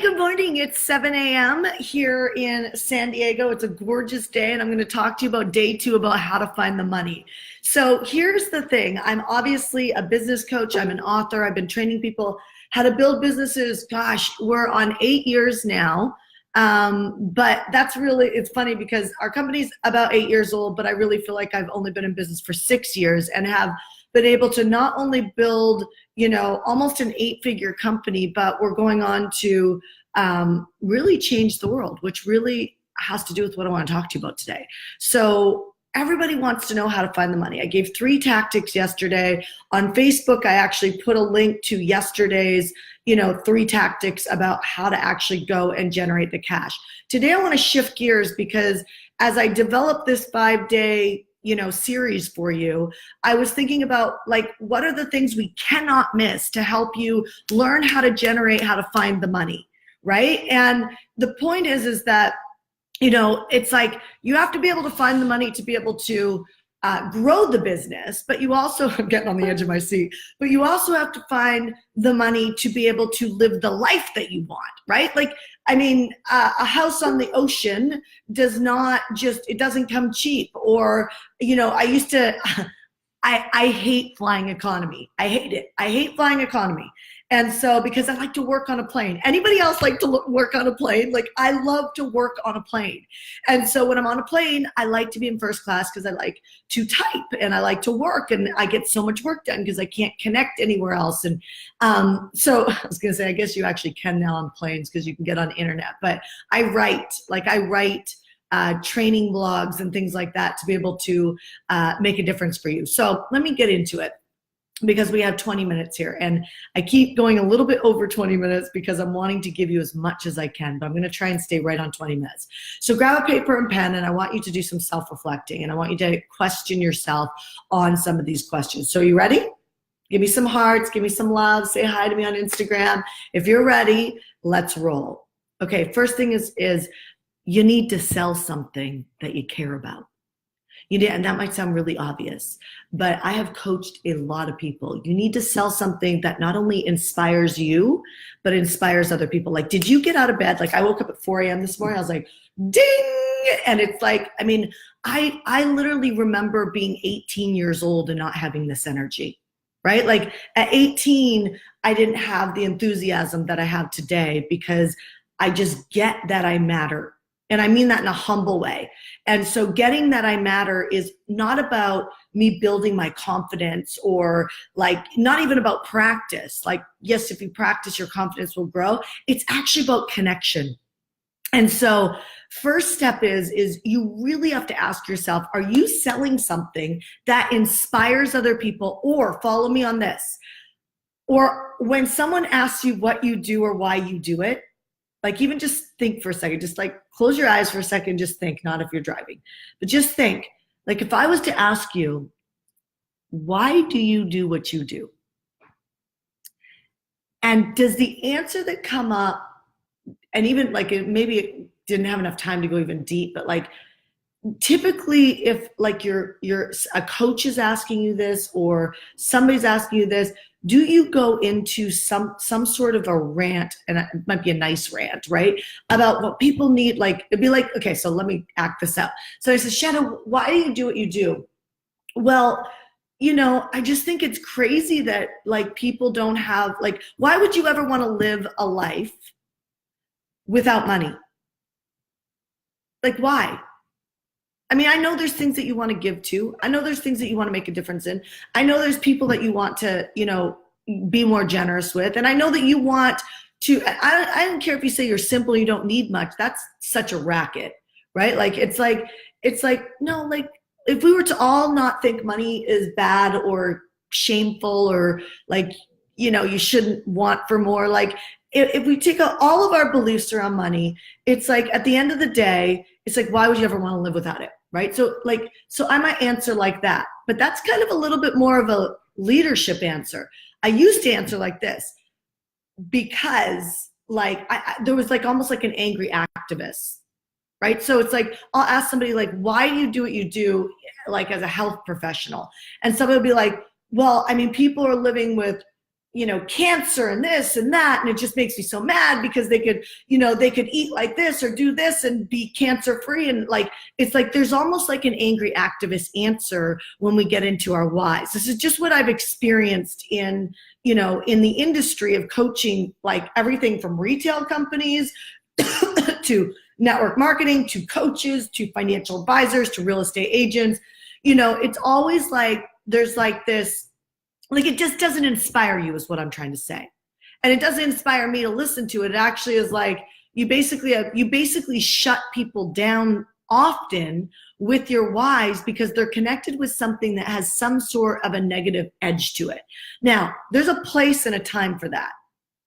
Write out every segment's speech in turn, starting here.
good morning. It's 7 a.m. here in San Diego. It's a gorgeous day, and I'm going to talk to you about day 2 about how to find the money. So here's the thing. I'm obviously a business coach. I'm an author. I've been training people how to build businesses. Gosh, we're on 8 years now. But that's really, it's funny because our company's about 8 years old, but I really feel like I've only been in business for 6 years and have been able to not only build, almost an 8-figure company, but we're going on to really change the world, which really has to do with what I want to talk to you about today. So everybody wants to know how to find the money. I gave 3 tactics yesterday. On Facebook, I actually put a link to yesterday's 3 tactics about how to actually go and generate the cash. Today, I want to shift gears because as I develop this 5-day series for you, I was thinking about what are the things we cannot miss to help you learn how to generate, how to find the money, right? And the point is that, it's like you have to be able to find the money to be able to grow the business, but you also, I'm getting on the edge of my seat, but you also have to find the money to be able to live the life that you want, right? A house on the ocean it doesn't come cheap. Or, I hate flying economy. I hate it. I hate flying economy. And so, because I like to work on a plane. Anybody else like to work on a plane? I love to work on a plane. And so when I'm on a plane, I like to be in first class because I like to type and I like to work and I get so much work done because I can't connect anywhere else. And so I was going to say, I guess you actually can now on planes because you can get on the internet. But I write training blogs and things like that to be able to make a difference for you. So let me get into it, because we have 20 minutes here and I keep going a little bit over 20 minutes because I'm wanting to give you as much as I can, but I'm going to try and stay right on 20 minutes. So grab a paper and pen and I want you to do some self-reflecting and I want you to question yourself on some of these questions. So you ready? Give me some hearts, give me some love, say hi to me on Instagram. If you're ready, let's roll. Okay, first thing is you need to sell something that you care about. And that might sound really obvious, but I have coached a lot of people. You need to sell something that not only inspires you, but inspires other people. Did you get out of bed? I woke up at 4 a.m. this morning. I was like, ding! And it's I literally remember being 18 years old and not having this energy, right? At 18, I didn't have the enthusiasm that I have today because I just get that I matter. And I mean that in a humble way. And so getting that I matter is not about me building my confidence or not even about practice. Yes, if you practice, your confidence will grow. It's actually about connection. And so first step is you really have to ask yourself, are you selling something that inspires other people? Or follow me on this. Or when someone asks you what you do or why you do it, even just think for a second, just close your eyes for a second, just think, not if you're driving, but just think, if I was to ask you, why do you do what you do? And does the answer that come up, and even maybe it didn't have enough time to go even deep, but typically if you're a coach is asking you this or somebody's asking you this, do you go into some sort of a rant, and it might be a nice rant, right, about what people need? It'd be okay, so let me act this out. So I said, Shanda, why do you do what you do? Well, I just think it's crazy that people don't have, why would you ever want to live a life without money? Why? I know there's things that you want to give to. I know there's things that you want to make a difference in. I know there's people that you want to, be more generous with. And I know that you want to, I don't care if you say you're simple, you don't need much. That's such a racket, right? No, if we were to all not think money is bad or shameful or you shouldn't want for more, if we take out all of our beliefs around money, it's at the end of the day, it's why would you ever want to live without it, right? So I might answer like that, but that's kind of a little bit more of a leadership answer. I used to answer like this because there was almost like an angry activist, right? So it's I'll ask somebody why do you do what you do, as a health professional? And somebody will be well, people are living with cancer and this and that, and it just makes me so mad because they could eat like this or do this and be cancer free, and like it's like there's almost like an angry activist answer when we get into our whys. This is just what I've experienced in the industry of coaching, like everything from retail companies to network marketing to coaches to financial advisors to real estate agents. It's always like there's like this, like it just doesn't inspire you is what I'm trying to say. And it doesn't inspire me to listen to it. It actually is like you basically shut people down often with your whys because they're connected with something that has some sort of a negative edge to it. Now, there's a place and a time for that.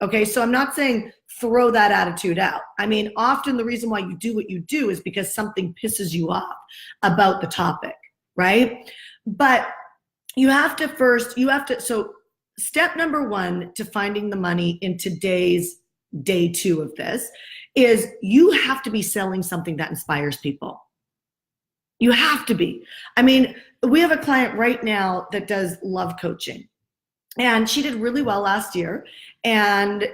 Okay, so I'm not saying throw that attitude out. I mean, often the reason why you do what you do is because something pisses you off about the topic, right? But so step number one to finding the money in today's day 2 of this is you have to be selling something that inspires people. You have to be. I mean, we have a client right now that does love coaching. And she did really well last year. And,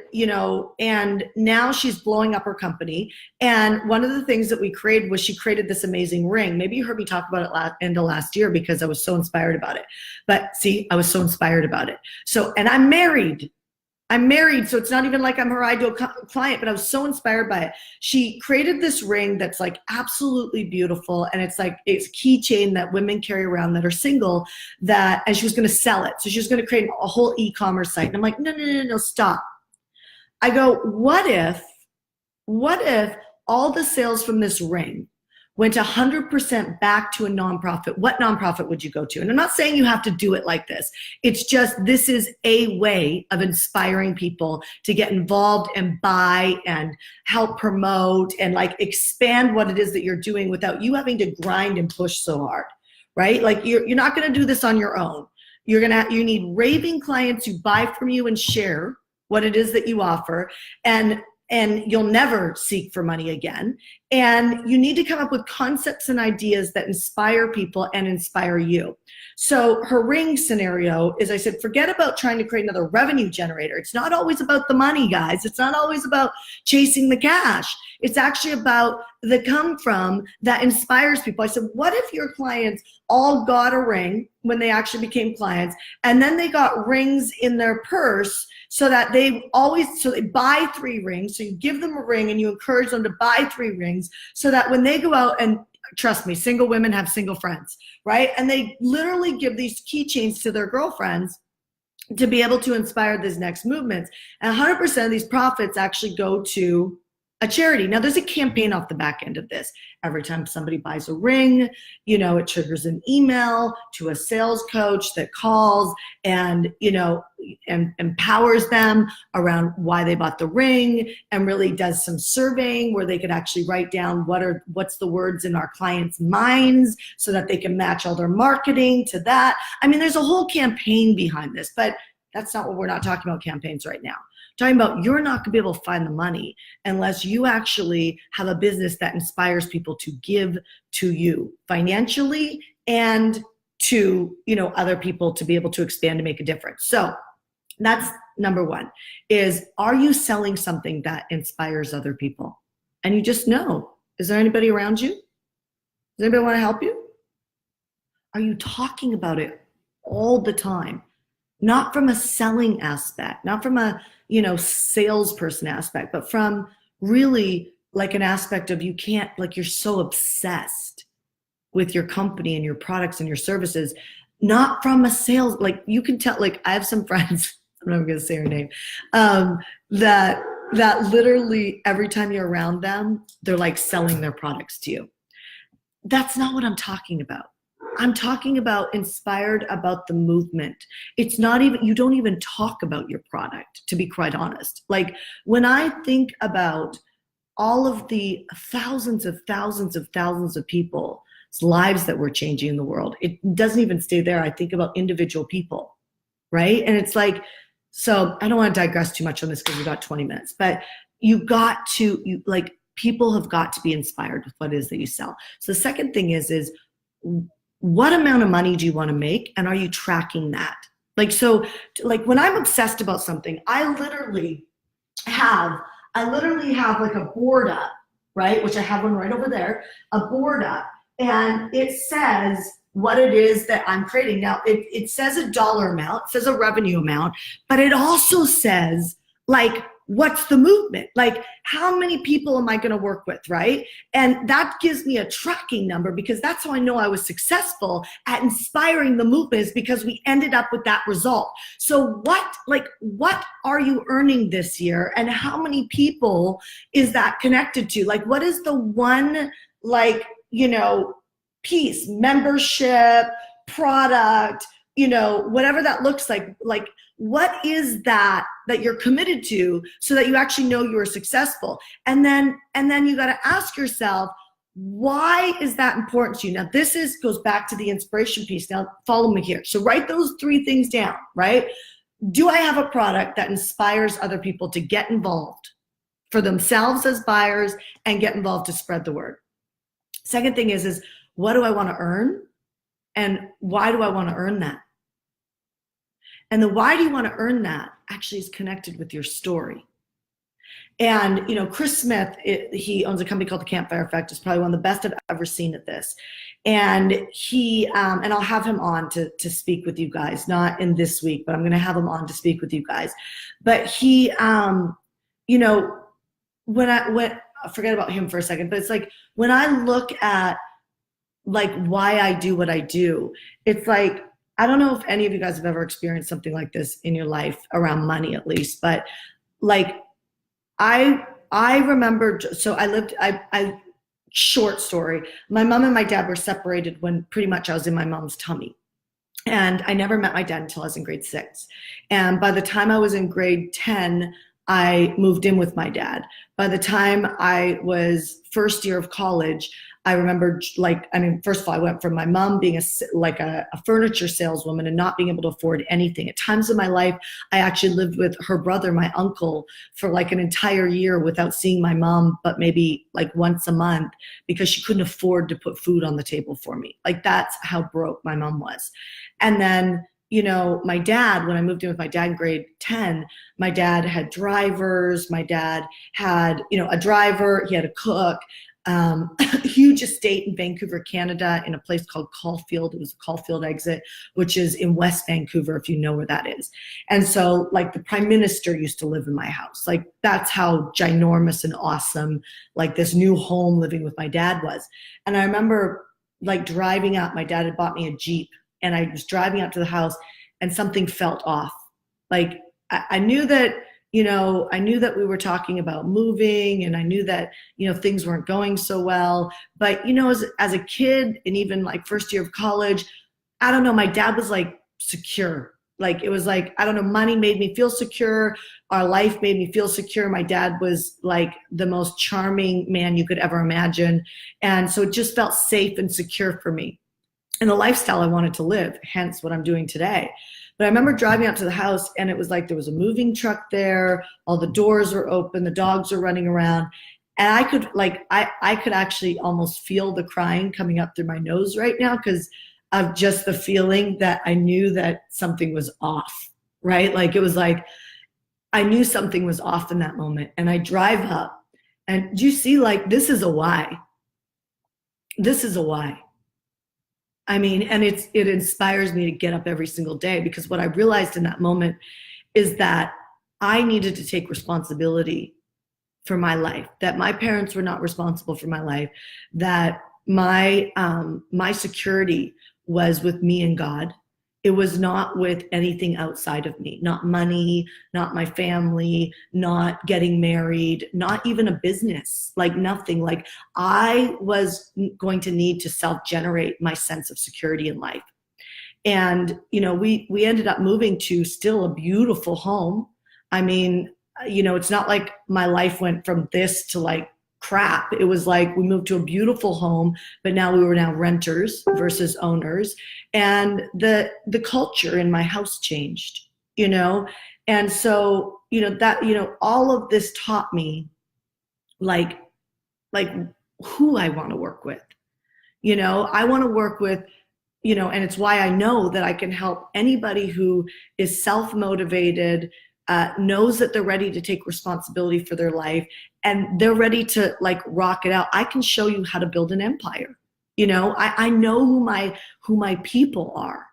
and now she's blowing up her company. And one of the things that we created was she created this amazing ring. Maybe you heard me talk about it end of last year because I was so inspired about it. But see, I was so inspired about it. So, and I'm married, so it's not even like I'm her ideal client, but I was so inspired by it. She created this ring that's like absolutely beautiful. And it's a keychain that women carry around that are single and she was going to sell it. So she was going to create a whole e-commerce site. And I'm like, no, stop. I go, what if all the sales from this ring went 100% back to a nonprofit? What nonprofit would you go to? And I'm not saying you have to do it like this. It's just, this is a way of inspiring people to get involved and buy and help promote and like expand what it is that you're doing without you having to grind and push so hard, right? Like you're not going to do this on your own. You need raving clients who buy from you and share what it is that you offer, and you'll never seek for money again. And you need to come up with concepts and ideas that inspire people and inspire you. So her ring scenario is, I said, forget about trying to create another revenue generator. It's not always about the money, guys. It's not always about chasing the cash. It's actually about the come from that inspires people. I said, what if your clients all got a ring when they actually became clients, and then they got rings in their purse so that they buy 3 rings. So you give them a ring and you encourage them to buy 3 rings so that when they go out, and trust me, single women have single friends, right? And they literally give these keychains to their girlfriends to be able to inspire this next movement. And 100% of these profits actually go to a charity. Now, there's a campaign off the back end of this. Every time somebody buys a ring, it triggers an email to a sales coach that calls and, and empowers them around why they bought the ring, and really does some surveying where they could actually write down what's the words in our clients' minds so that they can match all their marketing to that. I mean, there's a whole campaign behind this, but that's not what we're not talking about campaigns right now. Talking about you're not going to be able to find the money unless you actually have a business that inspires people to give to you financially and to, other people to be able to expand and make a difference. So that's number one, is, are you selling something that inspires other people? And you just know, is there anybody around you? Does anybody want to help you? Are you talking about it all the time? Not from a selling aspect, not from a, salesperson aspect, but from really like an aspect of you're so obsessed with your company and your products and your services, not from a sales, like you can tell, like I have some friends, I'm not going to say her name, that literally every time you're around them, they're like selling their products to you. That's not what I'm talking about. I'm talking about inspired about the movement. It's not even, you don't even talk about your product, to be quite honest. Like when I think about all of the thousands of people's lives that we're changing in the world, it doesn't even stay there. I think about individual people, right? And it's like, so I don't want to digress too much on this because we got 20 minutes, but people have got to be inspired with what it is that you sell. So the second thing is what amount of money do you want to make, and are you tracking that? Like, so, like when I'm obsessed about something, have, I literally have like a board up, right? Which I have one right over there, a board up, and it says what it is that I'm creating. Now, it says a dollar amount, it says a revenue amount, but it also says like, what's the movement? Like, how many people am I going to work with, right? And that gives me a tracking number, because that's how I know I was successful at inspiring the movement, is because we ended up with that result. So what are you earning this year, and how many people is that connected to? Like, what is the one, like, piece, membership, product, whatever that looks like what is that you're committed to, so that you actually know you are successful? And then you got to ask yourself, why is that important to you? Now, goes back to the inspiration piece. Now, follow me here. So write those 3 things down, right? Do I have a product that inspires other people to get involved for themselves as buyers and get involved to spread the word? Second thing is what do I want to earn? And why do I want to earn that? And the why do you want to earn that actually is connected with your story. And, Chris Smith, he owns a company called the Campfire Effect. It's probably one of the best I've ever seen at this. And he, and I'll have him on to speak with you guys, not in this week, but I'm going to have him on to speak with you guys. But he, forget about him for a second, but it's like, when I look at like why I do what I do, it's like, I don't know if any of you guys have ever experienced something like this in your life, around money at least, but like I remember, so I short story, my mom and my dad were separated when pretty much I was in my mom's tummy. And I never met my dad until I was in grade 6. And by the time I was in grade 10, I moved in with my dad. By the time I was first year of college, I remember, first of all, I went from my mom being a furniture saleswoman and not being able to afford anything. At times in my life, I actually lived with her brother, my uncle, for like an entire year without seeing my mom, but maybe like once a month, because she couldn't afford to put food on the table for me. Like, that's how broke my mom was. And then, my dad, when I moved in with my dad in grade 10, my dad had drivers. My dad had, a driver. He had a cook. A huge estate in Vancouver, Canada, in a place called Caulfield. It was a Caulfield exit, which is in West Vancouver, if you know where that is. And so, like, the Prime Minister used to live in my house. Like, that's how ginormous and awesome, like, this new home living with my dad was. And I remember, like, driving out. My dad had bought me a Jeep, and I was driving out to the house, and something felt off. Like, I knew that, I knew that we were talking about moving, and I knew that, things weren't going so well. But, as a kid, and even like first year of college, I don't know, my dad was like secure. Like, it was like, I don't know, money made me feel secure. Our life made me feel secure. My dad was like the most charming man you could ever imagine. And so it just felt safe and secure for me, and the lifestyle I wanted to live, hence what I'm doing today. But I remember driving out to the house, and it was like there was a moving truck there, all the doors were open, the dogs were running around, and I could I could actually almost feel the crying coming up through my nose right now, because of just the feeling that I knew that something was off, right? Like, it was like I knew something was off in that moment. And I drive up, and do you see, like, this is a why. This is a why. I mean, and it inspires me to get up every single day, because what I realized in that moment is that I needed to take responsibility for my life, that my parents were not responsible for my life, that my security was with me and God. It was not with anything outside of me, not money, not my family, not getting married, not even a business, like nothing. Like, I was going to need to self-generate my sense of security in life. And, we ended up moving to still a beautiful home. I mean, it's not like my life went from this to like crap. It was like we moved to a beautiful home, but now we were renters versus owners. And the culture in my house changed, and so, that, all of this taught me like who I want to work with. I want to work with and it's why I know that I can help anybody who is self-motivated, knows that they're ready to take responsibility for their life, and they're ready to like rock it out. I can show you how to build an empire. I know who my people are.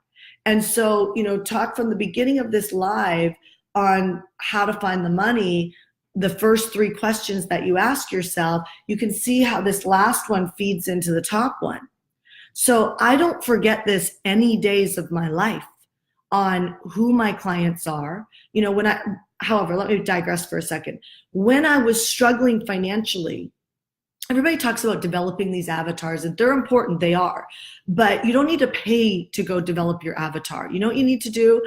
And so, talk from the beginning of this live on how to find the money, the first 3 questions that you ask yourself, you can see how this last one feeds into the top one. So I don't forget this any days of my life on who my clients are. However, let me digress for a second. When I was struggling financially, everybody talks about developing these avatars, and they're important, they are, but you don't need to pay to go develop your avatar. You know what you need to do?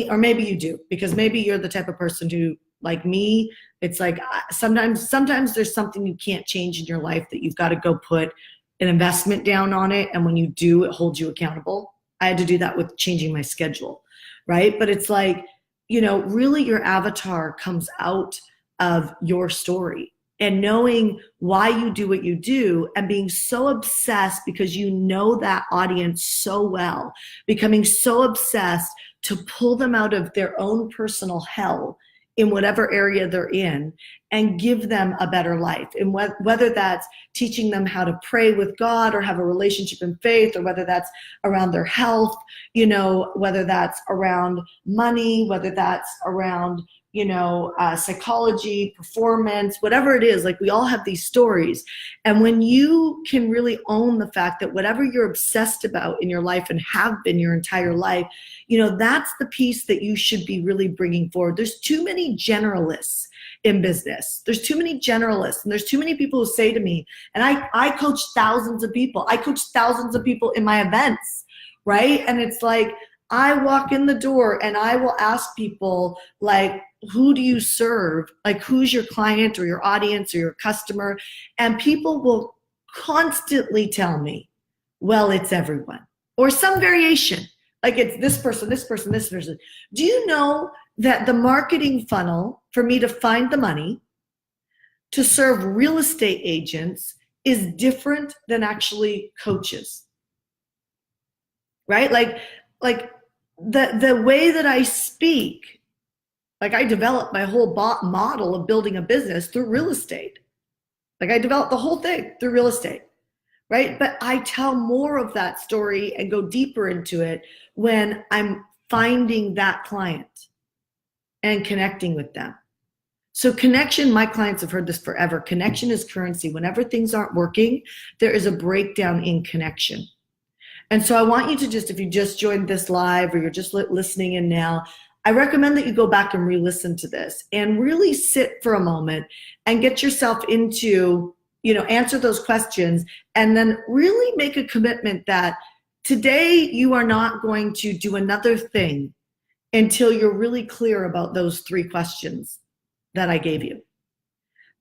Or maybe you do, because maybe you're the type of person who, like me, it's like sometimes there's something you can't change in your life that you've got to go put an investment down on it, and when you do, it holds you accountable. I had to do that with changing my schedule, right? But it's like, really your avatar comes out of your story, and knowing why you do what you do, and being so obsessed because you know that audience so well, becoming so obsessed to pull them out of their own personal hell in whatever area they're in and give them a better life. And whether that's teaching them how to pray with God or have a relationship in faith, or whether that's around their health, whether that's around money, whether that's around, psychology, performance, whatever it is, like we all have these stories. And when you can really own the fact that whatever you're obsessed about in your life and have been your entire life, that's the piece that you should be really bringing forward. There's too many generalists in business. There's too many generalists, and there's too many people who say to me, and I coach thousands of people. I coach thousands of people in my events, right? And it's like, I walk in the door and I will ask people, like, who do you serve? Like, who's your client or your audience or your customer? And people will constantly tell me, well, it's everyone, or some variation. Like, it's this person, this person, this person. Do you know that the marketing funnel for me to find the money to serve real estate agents is different than actually coaches, right? Like the way that I speak, like I developed my whole model of building a business through real estate. Like I developed the whole thing through real estate, right? But I tell more of that story and go deeper into it when I'm finding that client and connecting with them. So connection, my clients have heard this forever. Connection is currency. Whenever things aren't working, there is a breakdown in connection. And so I want you to just, if you just joined this live or you're just listening in now, I recommend that you go back and re-listen to this and really sit for a moment and get yourself into, answer those questions, and then really make a commitment that today you are not going to do another thing until you're really clear about those 3 questions that I gave you.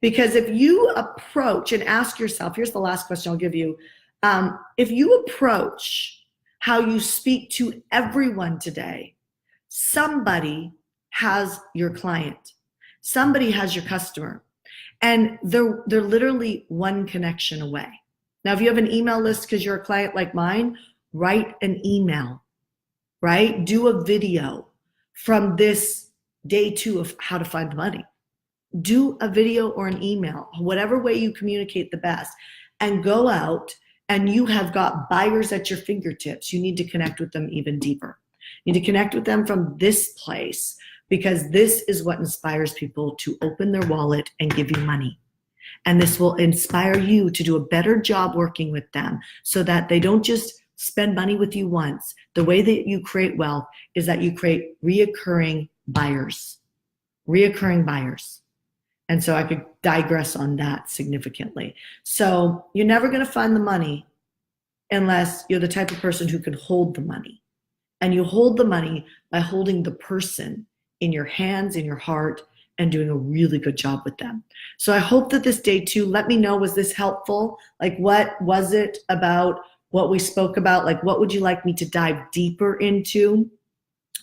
Because if you approach and ask yourself, here's the last question I'll give you. If you approach how you speak to everyone today, somebody has your client, somebody has your customer, and they're literally one connection away. Now, if you have an email list because you're a client like mine, write an email, right? Do a video from this day 2 of how to find the money. Do a video or an email, whatever way you communicate the best, and go out, and you have got buyers at your fingertips. You need to connect with them even deeper. You need to connect with them from this place, because this is what inspires people to open their wallet and give you money. And this will inspire you to do a better job working with them so that they don't just spend money with you once. The way that you create wealth is that you create reoccurring buyers. And so I could digress on that significantly. So you're never going to find the money unless you're the type of person who can hold the money. And you hold the money by holding the person in your hands, in your heart, and doing a really good job with them. So I hope that this day 2, let me know, was this helpful? Like, what was it about what we spoke about? Like, what would you like me to dive deeper into?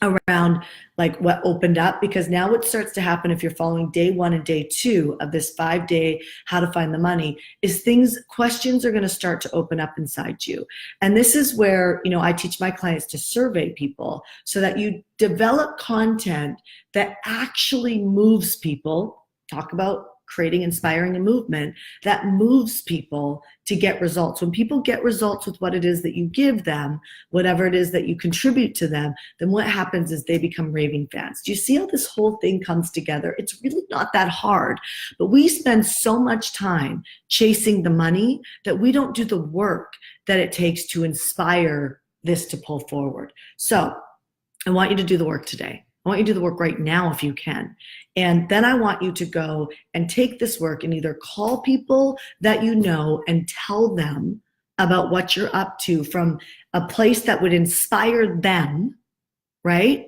around like what opened up, because now what starts to happen if you're following day 1 and day 2 of this 5-day how to find the money is questions are going to start to open up inside you. And this is where, I teach my clients to survey people so that you develop content that actually moves people. Talk about creating, inspiring a movement that moves people to get results. When people get results with what it is that you give them, whatever it is that you contribute to them, then what happens is they become raving fans. Do you see how this whole thing comes together? It's really not that hard, but we spend so much time chasing the money that we don't do the work that it takes to inspire this to pull forward. So I want you to do the work today. I want you to do the work right now if you can. And then I want you to go and take this work and either call people that you know and tell them about what you're up to from a place that would inspire them, right?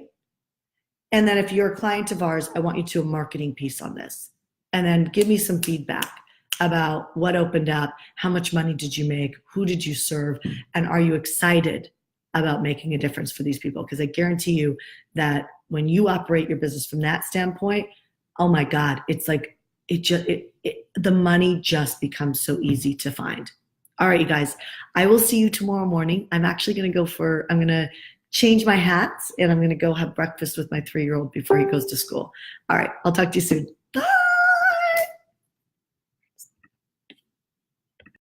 And then if you're a client of ours, I want you to do a marketing piece on this. And then give me some feedback about what opened up, how much money did you make, who did you serve, and are you excited about making a difference for these people? Because I guarantee you that when you operate your business from that standpoint, oh my God, it's like the money just becomes so easy to find. All right, you guys, I will see you tomorrow morning. I'm actually going to I'm going to change my hats and I'm going to go have breakfast with my 3-year-old before he goes to school. All right, I'll talk to you soon.